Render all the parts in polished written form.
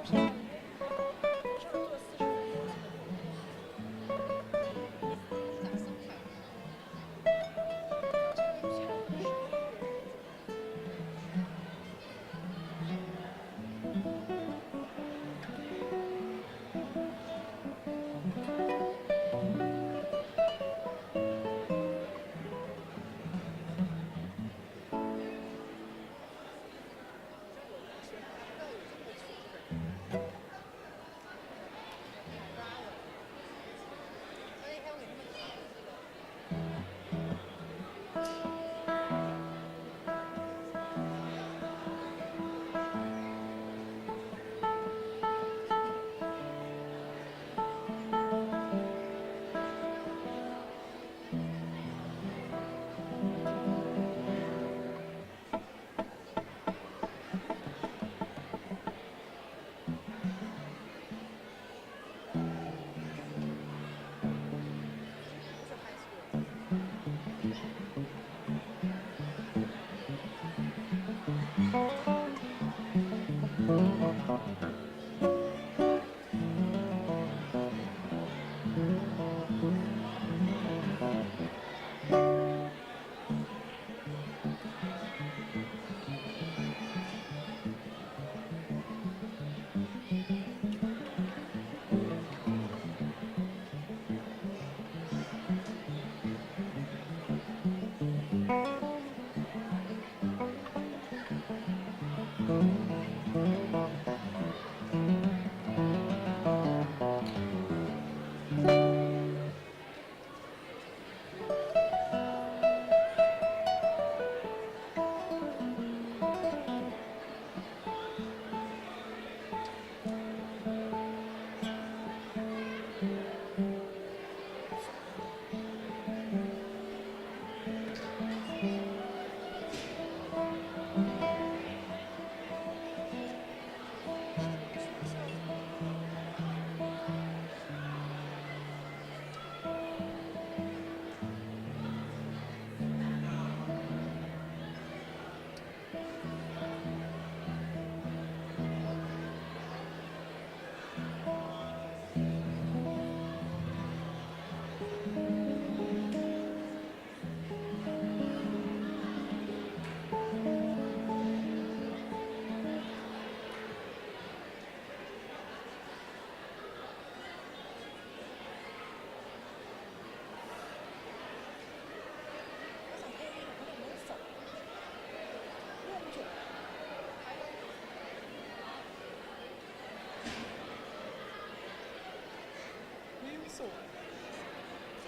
这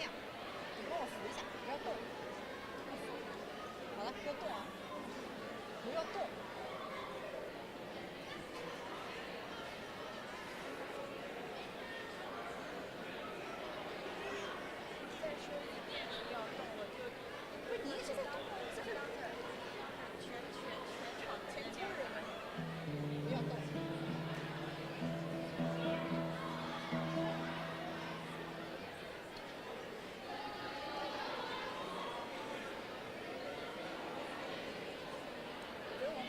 样，你帮我扶一下，不要动。好了，不要动啊，不要动。再说一遍，不要动，我就不是你一直在动，这个全场全家人们，不要动。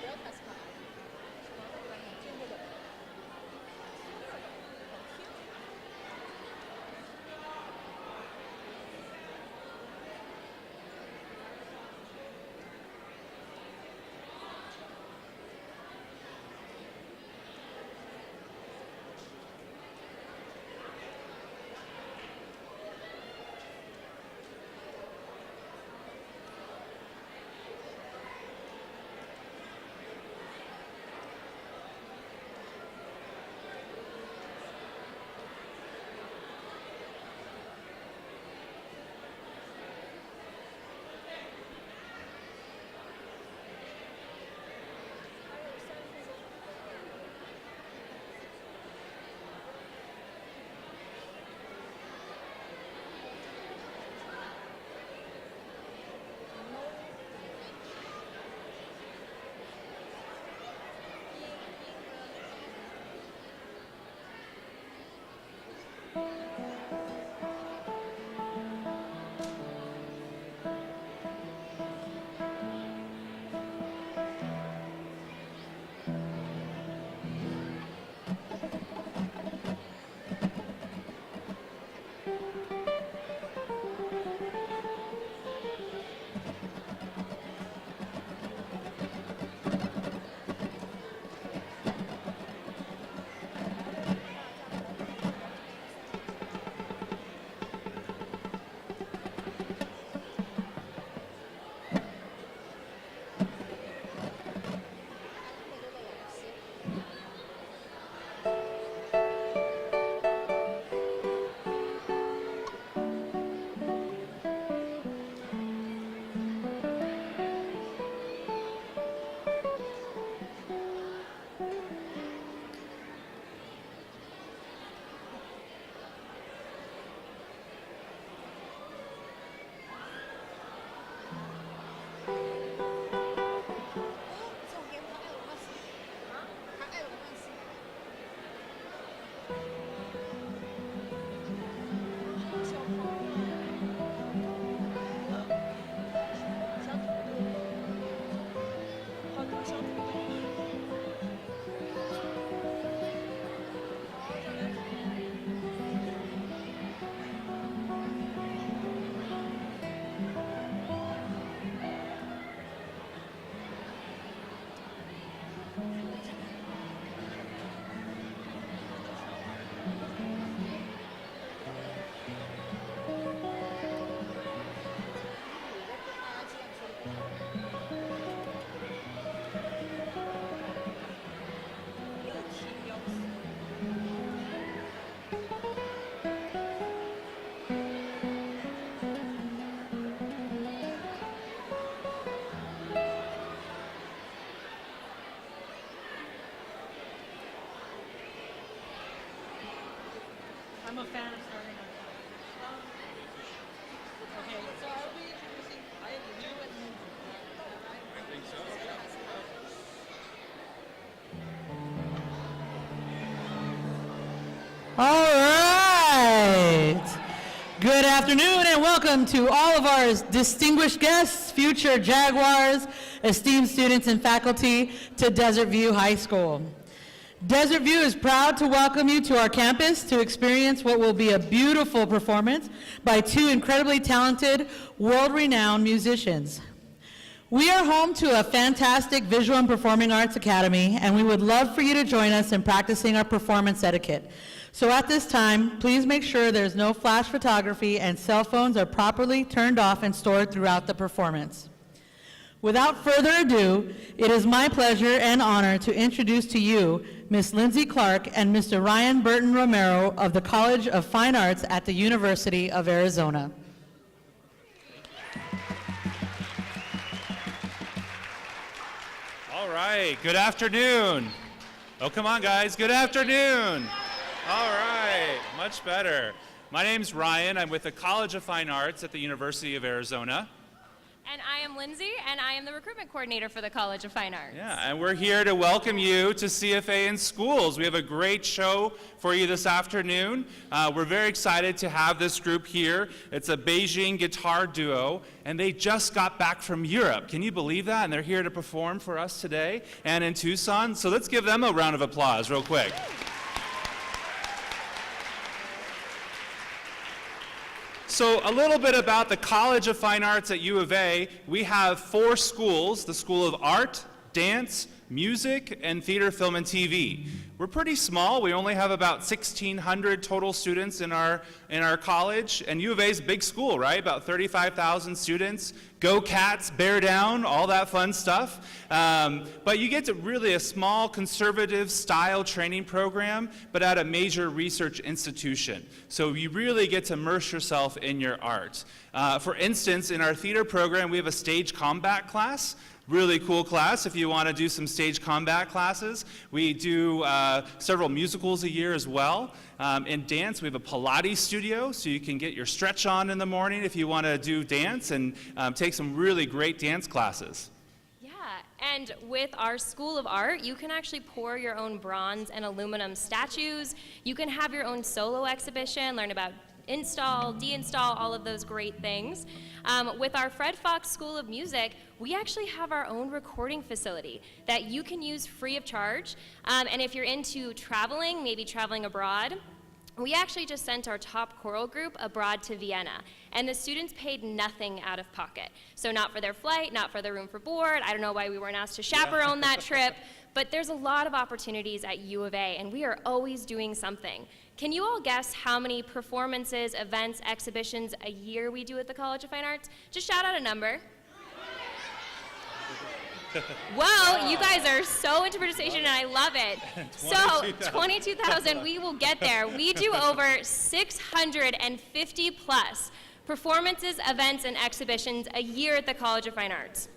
不要打。fan of starting on time. Okay, so I'll be introducing you and Lindsay. I think so. All right. Good afternoon and welcome to all of our distinguished guests, future Jaguars, esteemed students and faculty to Desert View High School. Desert View is proud to welcome you to our campus to experience what will be a beautiful performance by two incredibly talented, world-renowned musicians. We are home to a fantastic visual and performing arts academy, and we would love for you to join us in practicing our performance etiquette. So at this time, please make sure there's no flash photography and cell phones are properly turned off and stored throughout the performance. Without further ado, it is my pleasure and honor to introduce to you Ms. Lindsay Clark and Mr. Ryan Burton Romero of the College of Fine Arts at the University of Arizona. All right, good afternoon. Oh, come on, guys, good afternoon. All right, much better. My name's Ryan. I'm with the College of Fine Arts at the University of Arizona. And I am Lindsay, and I am the recruitment coordinator for the College of Fine Arts. Yeah, and we're here to welcome you to CFA in Schools. We have a great show for you this afternoon. We're very excited to have this group here. It's a Beijing guitar duo, and they just got back from Europe. Can you believe that? And they're here to perform for us today and in Tucson. So let's give them a round of applause real quick. So a little bit about the College of Fine Arts at U of A. We have 4 schools, the School of Art, Dance, Music, and Theater, Film, and TV. We're pretty small. We only have about 1,600 total students in our college. And U of A is a big school, right? About 35,000 students. Go Cats, bear down, all that fun stuff. But you get to really a small conservative style training program, but at a major research institution. So you really get to immerse yourself in your art. For instance, in our theater program, we have a stage combat class. Really cool class if you want to do some stage combat classes. We do several musicals a year as well. In dance, we have a Pilates studio, so you can get your stretch on in the morning if you want to do dance and take some really great dance classes. Yeah, and with our School of Art, you can actually pour your own bronze and aluminum statues. You can have your own solo exhibition, learn about install, deinstall, all of those great things. With our Fred Fox School of Music, we actually have our own recording facility that you can use free of charge. And if you're into traveling, maybe traveling abroad, we actually just sent our top choral group abroad to Vienna, and the students paid nothing out of pocket. So not for their flight, not for their room for board. I don't know why we weren't asked to chaperone that trip, but there's a lot of opportunities at U of A, and we are always doing something. Can you all guess how many performances, events, exhibitions a year we do at the College of Fine Arts? Just shout out a number. Well, you guys are so into participation, and I love it. 22,000. So 22,000, we will get there. We do over 650 plus performances, events, and exhibitions a year at the College of Fine Arts.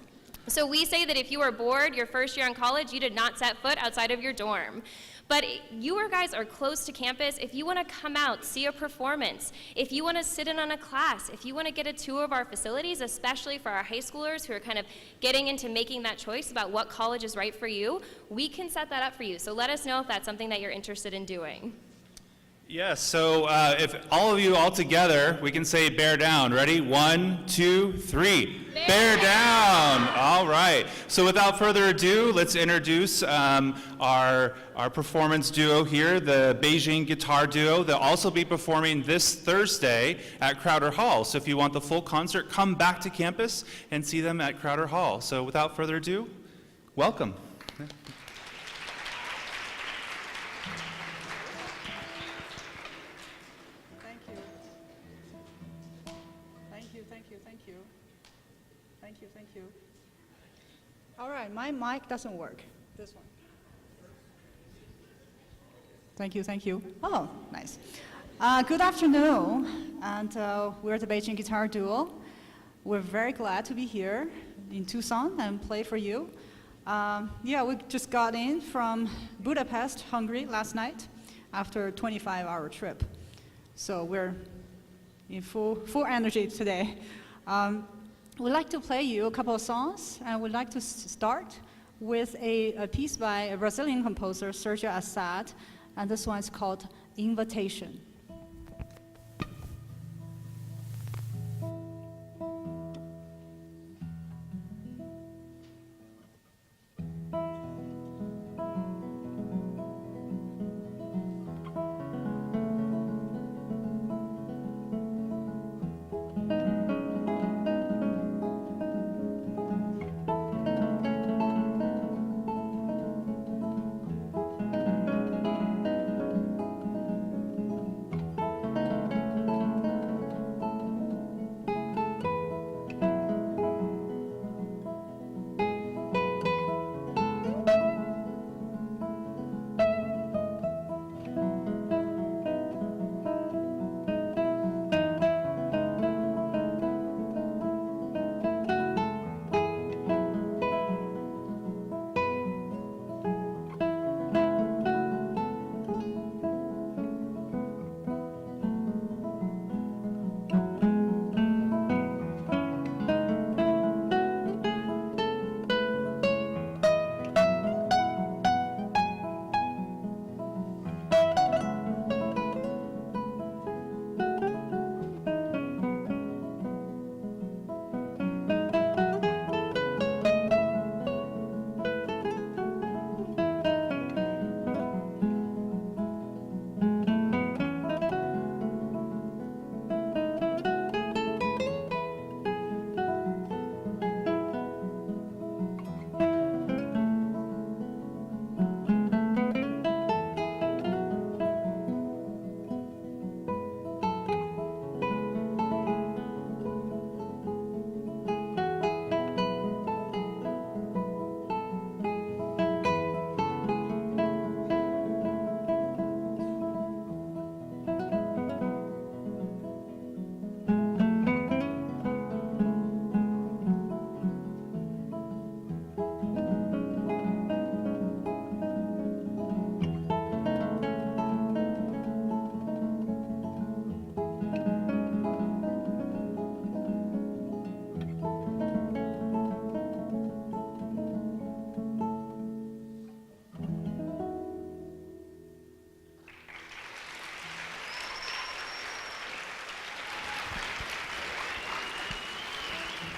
So we say that if you are bored your first year in college, you did not set foot outside of your dorm. But you guys are close to campus. If you want to come out, see a performance, if you want to sit in on a class, if you want to get a tour of our facilities, especially for our high schoolers who are kind of getting into making that choice about what college is right for you, we can set that up for you. So let us know if that's something that you're interested in doing. Yes, so if all of you all together, we can say bear down. Ready? 1, 2, 3. Bear down. All right. So without further ado, let's introduce our performance duo here, the Beijing guitar duo. They'll also be performing this Thursday at Crowder Hall. So if you want the full concert, come back to campus and see them at Crowder Hall. So without further ado, welcome. Thank you. All right, my mic doesn't work. This one. Thank you. Oh, nice. Good afternoon, and we're the Beijing Guitar Duo. We're very glad to be here in Tucson and play for you. We just got in from Budapest, Hungary last night after a 25-hour trip. So we're in full energy today. We'd like to play you a couple of songs, and we'd like to start with a piece by a Brazilian composer, Sergio Assad, and this one is called Invitation.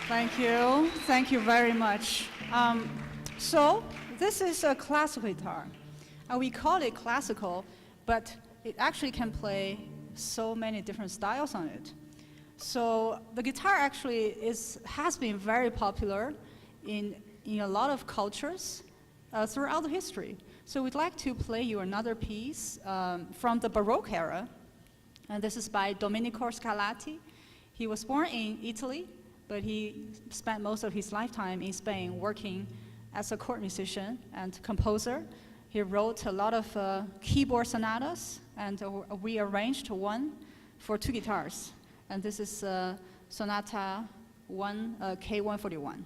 Thank you. Thank you very much. So this is a classical guitar. We call it classical, but it actually can play so many different styles on it. So the guitar actually has been very popular in a lot of cultures throughout history. So we'd like to play you another piece from the Baroque era, and this is by Domenico Scarlatti. He was born in Italy, but he spent most of his lifetime in Spain working as a court musician and composer. He wrote a lot of keyboard sonatas, and we arranged one for two guitars. And this is Sonata 1, K141.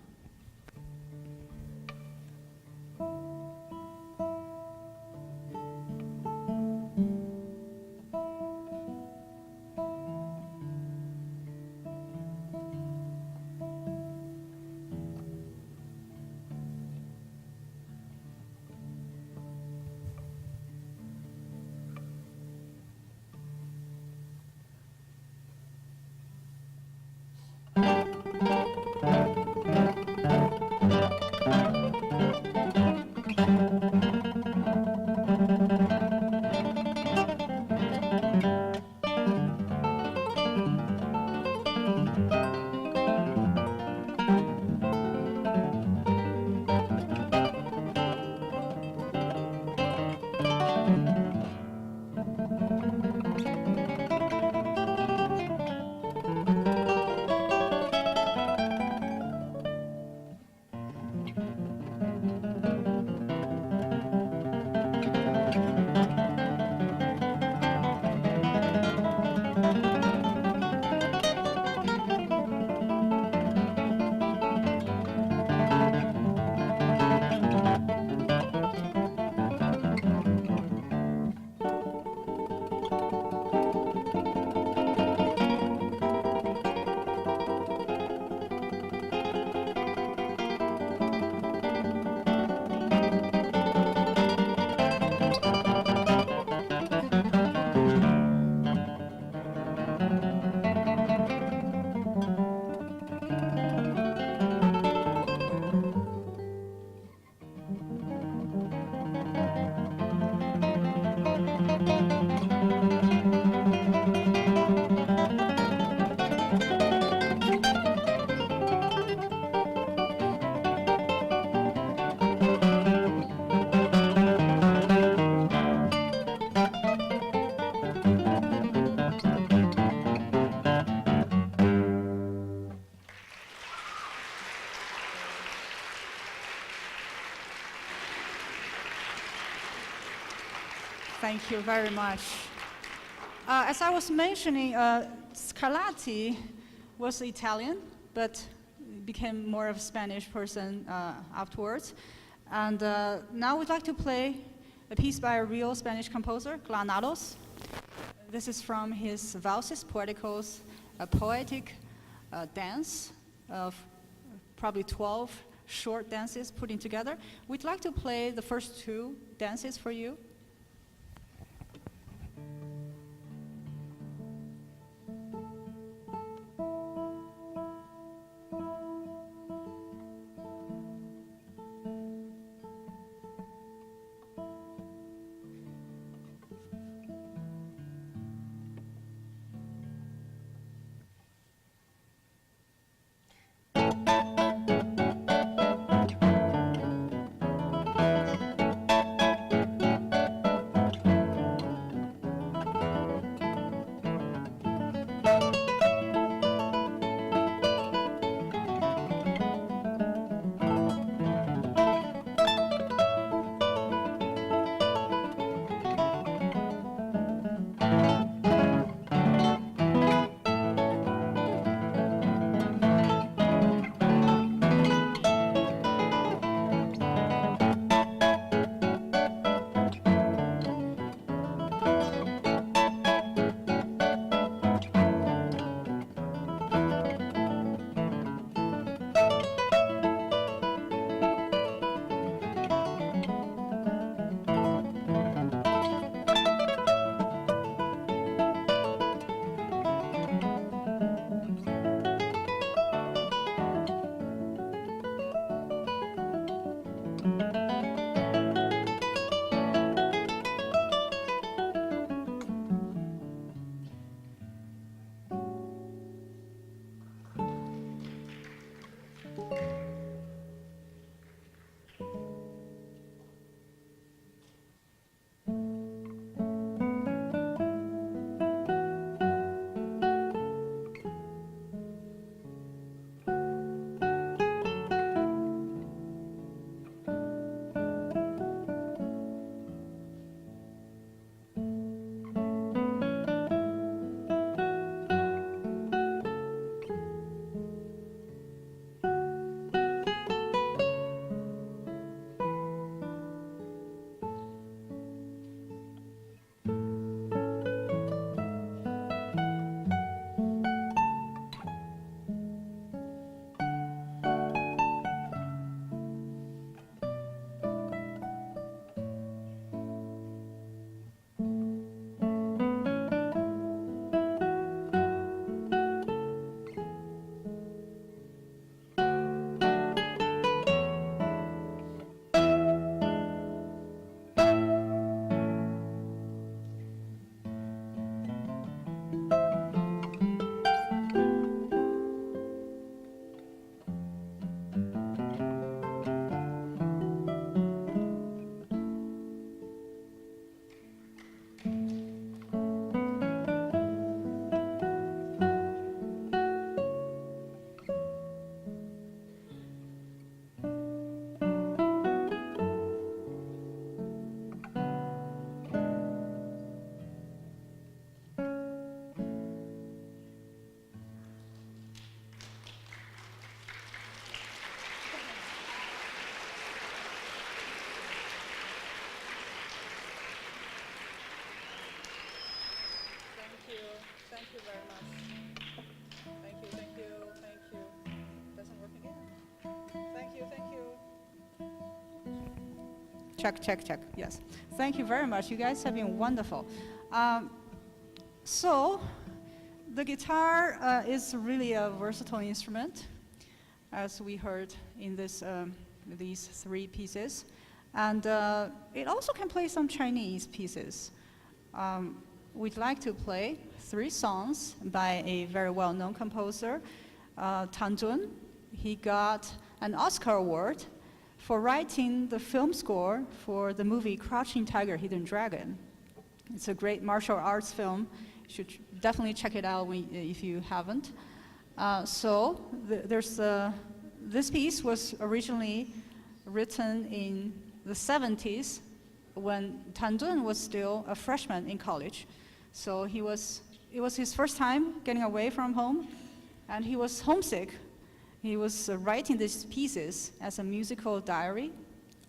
Thank you very much. As I was mentioning, Scarlatti was Italian, but became more of a Spanish person afterwards. And now we'd like to play a piece by a real Spanish composer, Granados. This is from his Valses Poeticos, a poetic dance of probably 12 short dances put in together. We'd like to play the first two dances for you. Thank you very much. Thank you, thank you, thank you. Doesn't work again. Thank you, thank you. Check, check, check, yes. Thank you very much. You guys have been wonderful. So, the guitar is really a versatile instrument, as we heard in these three pieces. And it also can play some Chinese pieces. We'd like to play 3 songs by a very well-known composer, Tan Zun. He got an Oscar Award for writing the film score for the movie Crouching Tiger, Hidden Dragon. It's a great martial arts film. You should definitely check it out if you haven't. This piece was originally written in the 70s when Tan Dun was still a freshman in college. So it was his first time getting away from home, and he was homesick. He was writing these pieces as a musical diary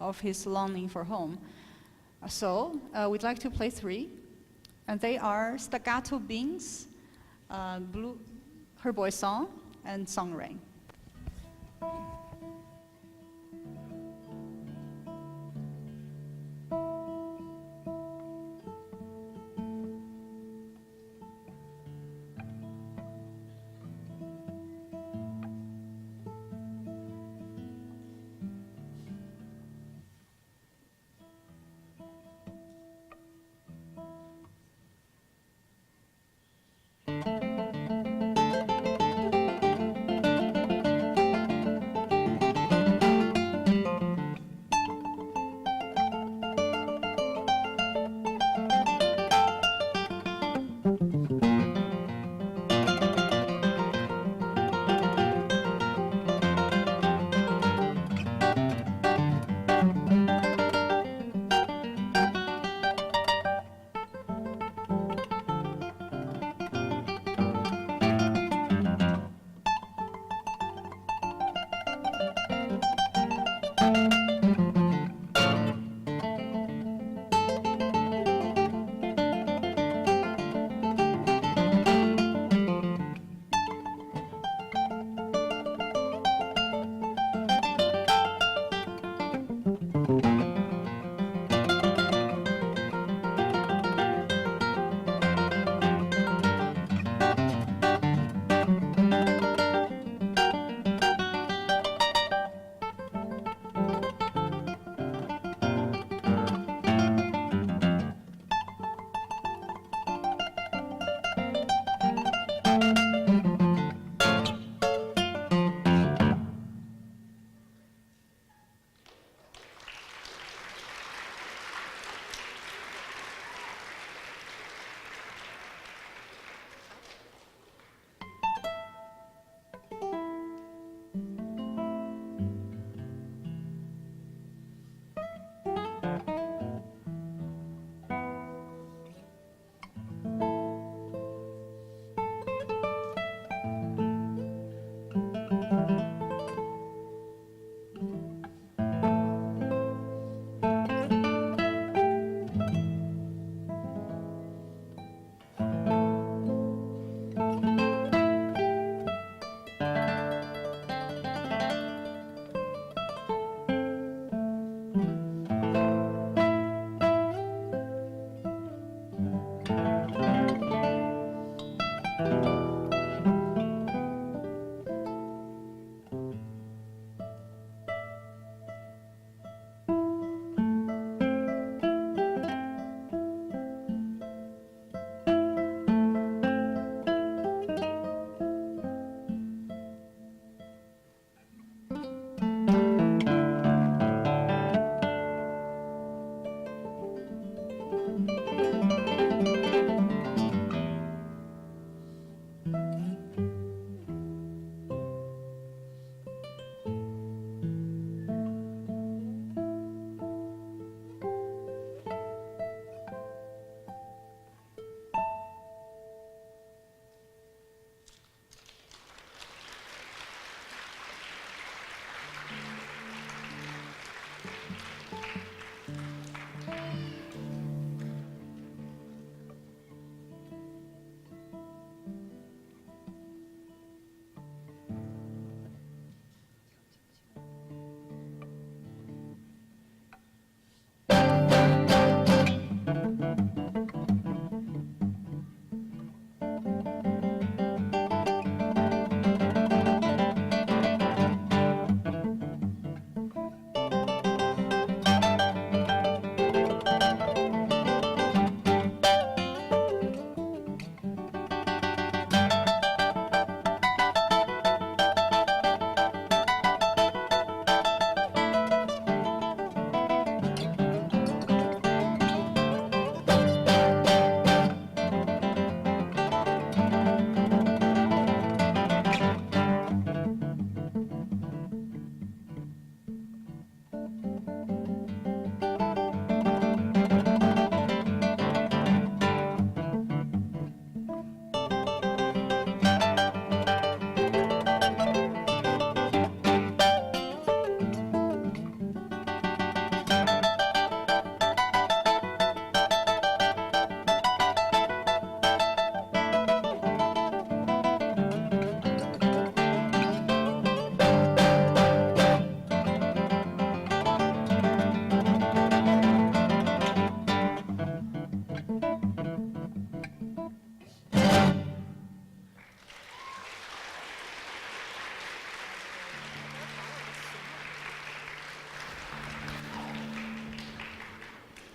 of his longing for home. So we'd like to play 3, and they are Staccato Bing's Blue Her Boy Song and Song Rain.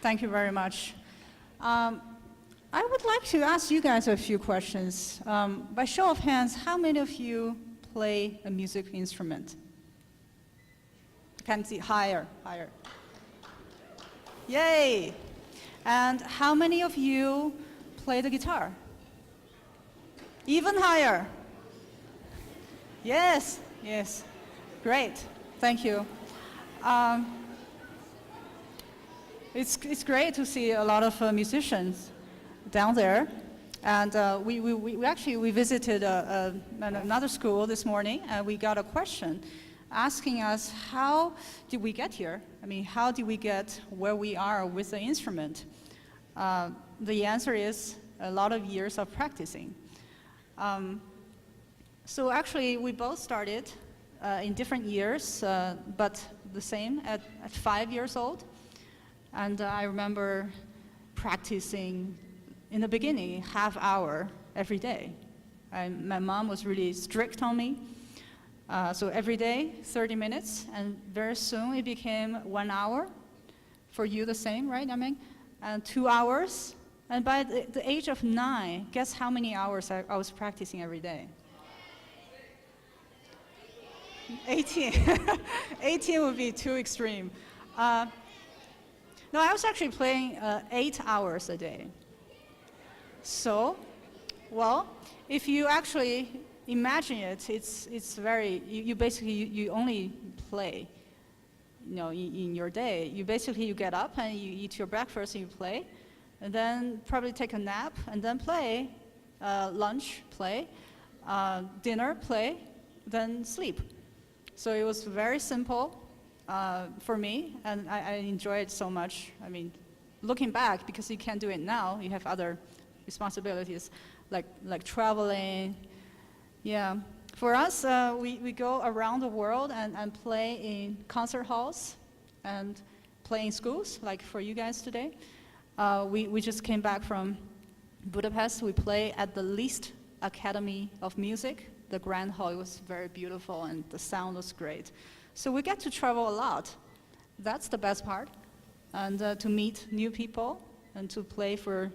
Thank you very much. I would like to ask you guys a few questions. By show of hands, how many of you play a music instrument? Can see higher, higher. Yay! And how many of you play the guitar? Even higher. Yes, yes. Great. Thank you. It's great to see a lot of musicians down there. And we visited another school this morning, and we got a question asking us, how did we get here? I mean, how did we get where we are with the instrument? The answer is a lot of years of practicing. So actually, we both started in different years, but the same at 5 years old. And I remember practicing in the beginning, half hour every day. My mom was really strict on me. So every day, 30 minutes, and very soon it became 1 hour. For you, the same, right, I mean? And 2 hours. And by the age of 9, guess how many hours I was practicing every day? 18. 18 would be too extreme. No, I was actually playing 8 hours a day. So, well, if you actually imagine it, it's very, you basically, you only play, you know, in your day. You basically, you get up and you eat your breakfast and you play, and then probably take a nap and then play, lunch, play, dinner, play, then sleep. So it was very simple for me, and I enjoy it so much. I mean, looking back, because you can't do it now, you have other responsibilities like traveling. Yeah, for us, we go around the world and play in concert halls and play in schools, like for you guys today. We just came back from Budapest. We play at the Liszt Academy of Music. The Grand Hall, it was very beautiful and the sound was great. So we get to travel a lot. That's the best part. And to meet new people and to play for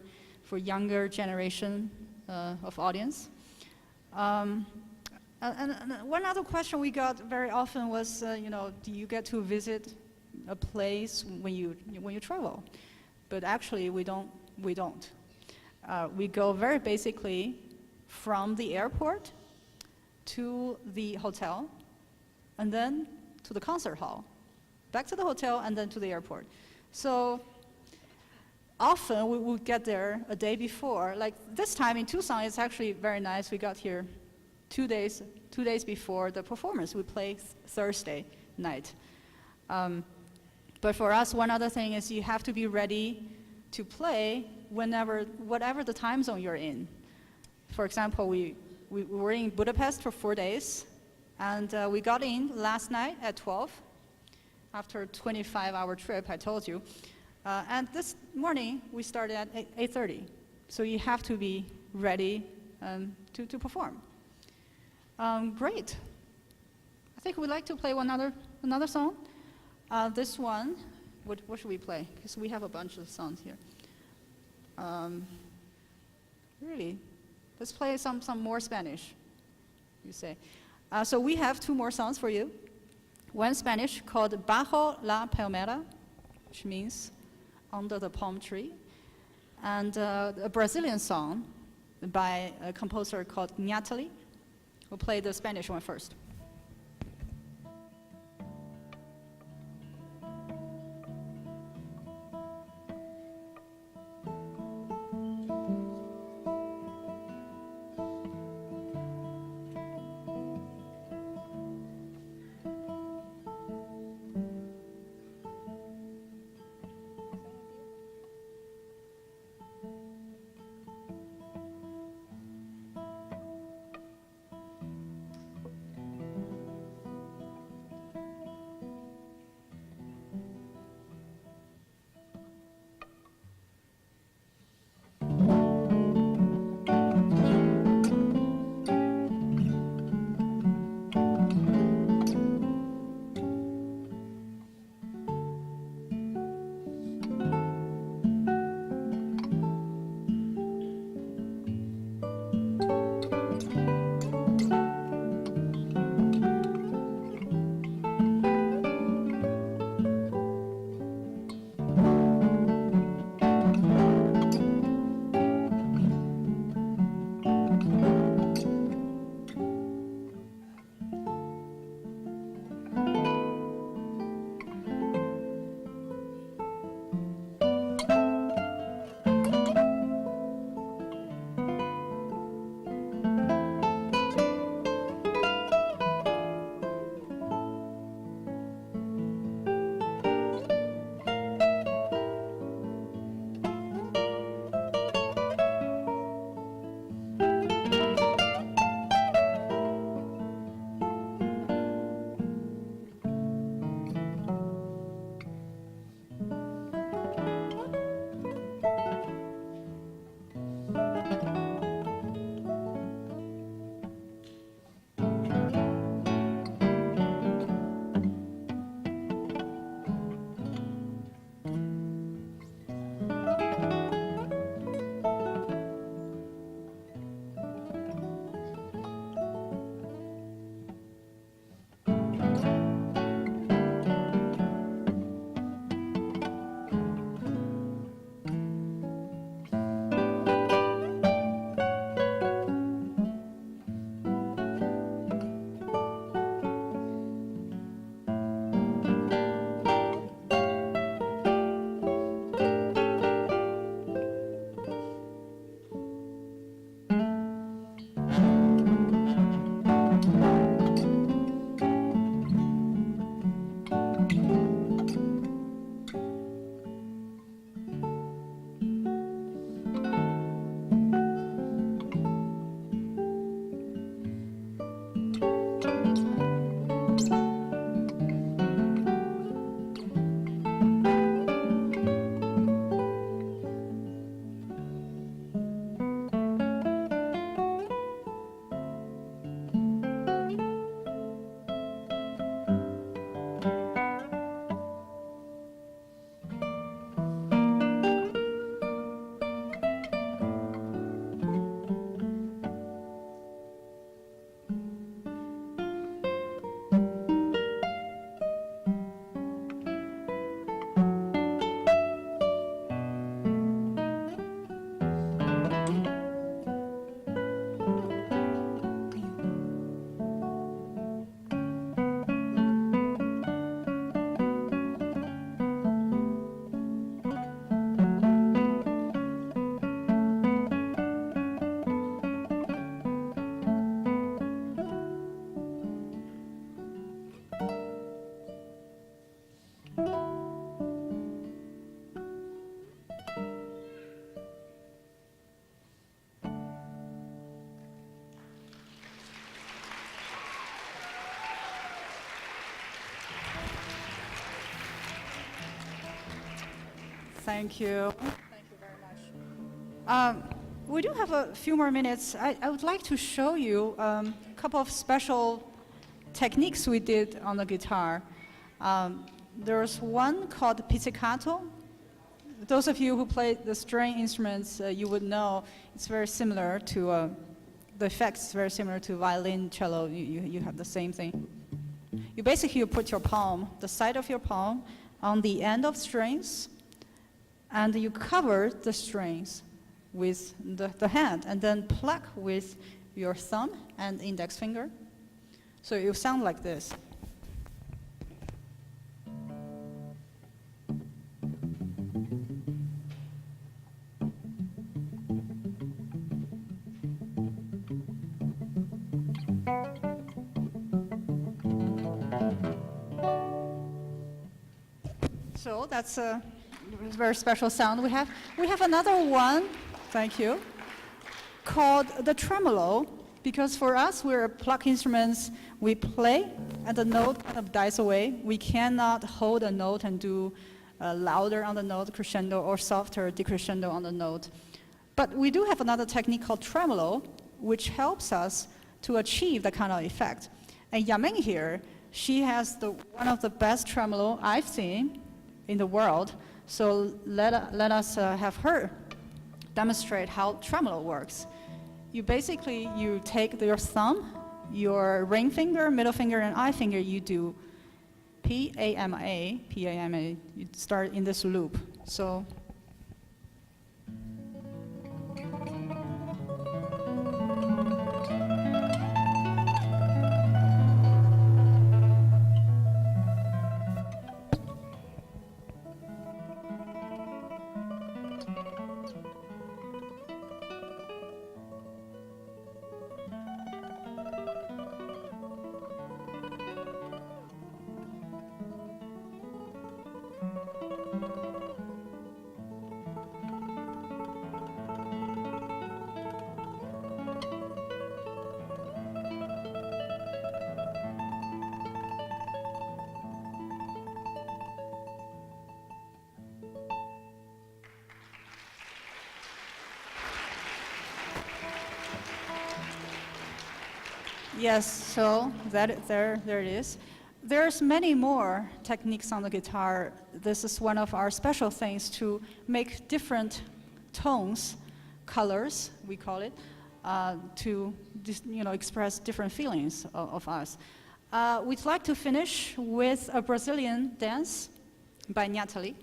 younger generation of audience. And one other question we got very often was, you know, do you get to visit a place when you travel? But actually, we don't. We go very basically from the airport to the hotel, and then to the concert hall, back to the hotel, and then to the airport. So often we would get there a day before. Like this time in Tucson, it's actually very nice. We got here 2 days before the performance. We play Thursday night. But for us, one other thing is you have to be ready to play whatever the time zone you're in. For example, we were in Budapest for 4 days, and we got in last night at 12, after a 25-hour trip, I told you. And this morning, we started at 8:30. So you have to be ready to perform. Great. I think we'd like to play another song. This one, what should we play? Because we have a bunch of songs here. Really, let's play some more Spanish, you say. So we have 2 more songs for you. One Spanish called Bajo la Palmera, which means under the palm tree, and a Brazilian song by a composer called Natalie. We'll play the Spanish one first. Thank you. Thank you very much. We do have a few more minutes. I would like to show you a couple of special techniques we did on the guitar. There's one called pizzicato. Those of you who play the string instruments, you would know it's very similar to, the effects is very similar to violin, cello. You have the same thing. You basically put your palm, the side of your palm, on the end of strings, and you cover the strings with the hand, and then pluck with your thumb and index finger. So it will sound like this. So that's a very special sound we have. We have another one, thank you, called the tremolo, because for us, we're pluck instruments. We play, and the note kind of dies away. We cannot hold a note and do louder on the note, crescendo, or softer decrescendo on the note. But we do have another technique called tremolo, which helps us to achieve that kind of effect. And Yaming here, she has one of the best tremolo I've seen in the world. So let us have her demonstrate how tremolo works. You take your thumb, your ring finger, middle finger, and eye finger, you do P-A-M-A, P-A-M-A, you start in this loop. So yes, so there it is. There's many more techniques on the guitar. This is one of our special things to make different tones, colors, we call it, to express different feelings of us. We'd like to finish with a Brazilian dance by Natalie.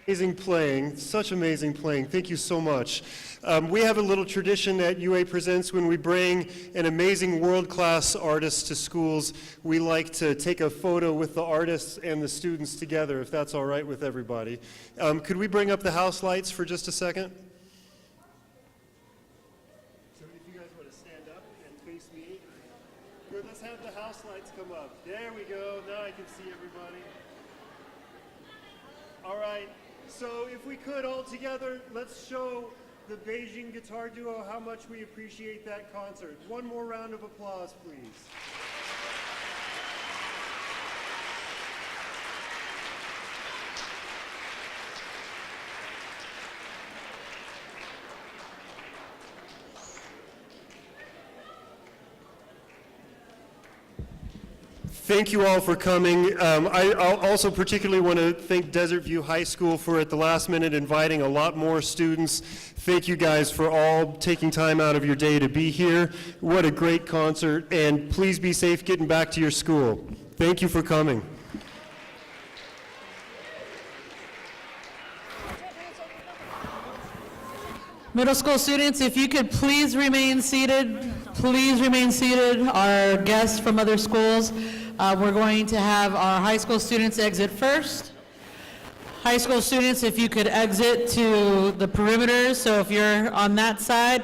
Amazing playing, such amazing playing. Thank you so much. We have a little tradition at UA Presents when we bring an amazing world-class artist to schools. We like to take a photo with the artists and the students together, if that's all right with everybody. Could we bring up the house lights for just a second? So if you guys want to stand up and face me. Good, let's have the house lights come up. There we go, now I can see everybody. All right, so if we could all together, let's show the Beijing Guitar Duo how much we appreciate that concert. One more round of applause, please. Thank you all for coming. I also particularly want to thank Desert View High School for at the last minute inviting a lot more students. Thank you guys for all taking time out of your day to be here. What a great concert, and please be safe getting back to your school. Thank you for coming. Middle school students, if you could please remain seated. Please remain seated. Our guests from other schools, we're going to have our high school students exit first. High school students, if you could exit to the perimeter, so if you're on that side,